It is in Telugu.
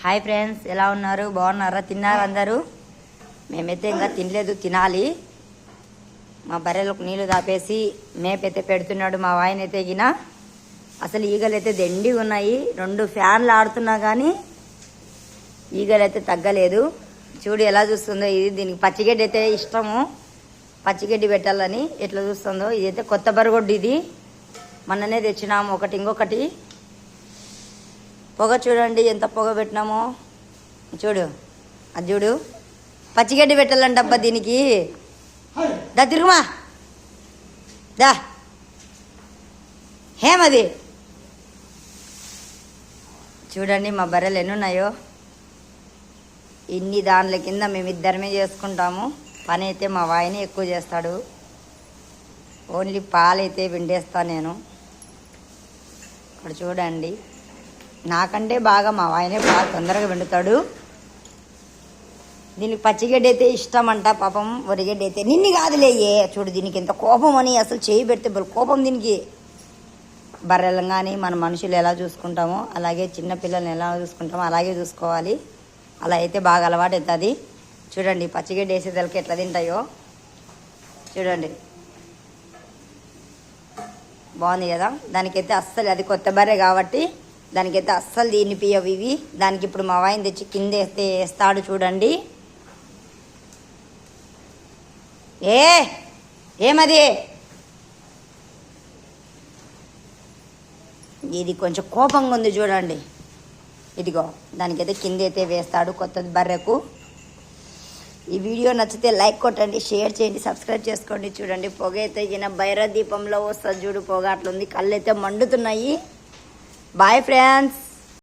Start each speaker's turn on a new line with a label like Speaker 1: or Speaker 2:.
Speaker 1: హాయ్ ఫ్రెండ్స్, ఎలా ఉన్నారు? బాగున్నారా? తిన్నారు అందరూ? మేమైతే ఇంకా తినలేదు, తినాలి. మా బర్రెలకు నీళ్లు దాపేసి మేపైతే పెడుతున్నాడు మా వాయినైతే గిన. అసలు ఈగలైతే దండిగా ఉన్నాయి. 2 ఫ్యాన్లు ఆడుతున్నా కానీ ఈగలైతే తగ్గలేదు. చూడు ఎలా చూస్తుందో. ఇది దీనికి పచ్చిగడ్డి అయితే ఇష్టము, పచ్చిగడ్డి పెట్టాలని ఎట్లా చూస్తుందో. ఇదైతే కొత్త బరగొడ్డు, ఇది మొన్ననే తెచ్చినాము ఒకటి. ఇంకొకటి పొగ చూడండి ఎంత పొగ పెట్టినామో. చూడు, అది చూడు, పచ్చిగడ్డి పెట్టాలంట అబ్బా దీనికి. దా తిరుగుమా, దా. హేమది చూడండి మా బర్రెలు ఎన్ని ఉన్నాయో. ఇన్ని దానిల కింద మేమిద్దరమే చేసుకుంటాము. పని అయితే మా వాయిని ఎక్కువ చేస్తాడు. ఓన్లీ పాలైతే పిండేస్తా నేను. ఇక్కడ చూడండి, నాకంటే బాగా మా వాయినే పాలు తొందరగా పిండుతాడు. దీనికి పచ్చిగడ్డి అయితే ఇష్టం అంట పాపం. వరిగడ్డి అయితే నిన్ను కాదులేయే. చూడు దీనికి ఎంత కోపం అని, అసలు చేయి పెడితే కోపం దీనికి. బర్రెలను కానీ మన మనుషులు ఎలా చూసుకుంటామో అలాగే చిన్నపిల్లల్ని ఎలా చూసుకుంటామో అలాగే చూసుకోవాలి. అలా అయితే బాగా అలవాటు అవుతుంది. చూడండి పచ్చిగడ్డి వేసేదలకి ఎట్లా తింటాయో చూడండి. బాగుంది కదా. దానికైతే అస్సలు, అది కొత్త బర్రె కాబట్టి దానికైతే అస్సలు తినిపియవు ఇవి. దానికి ఇప్పుడు మా వాయిని తెచ్చి కింద వేస్తాడు చూడండి. ఏమది? ఇది కొంచెం కోపంగా ఉంది చూడండి. ఇదిగో దానికైతే కింద అయితే వేస్తాడు కొత్త బర్రెకు. ఈ వీడియో నచ్చితే లైక్ కొట్టండి, షేర్ చేయండి, సబ్స్క్రైబ్ చేసుకోండి. చూడండి పొగ అయితే భైరవ దీపంలో వస్తుంది చూడు పొగ అట్లుంది. కళ్ళు అయితే మండుతున్నాయి. Bye friends.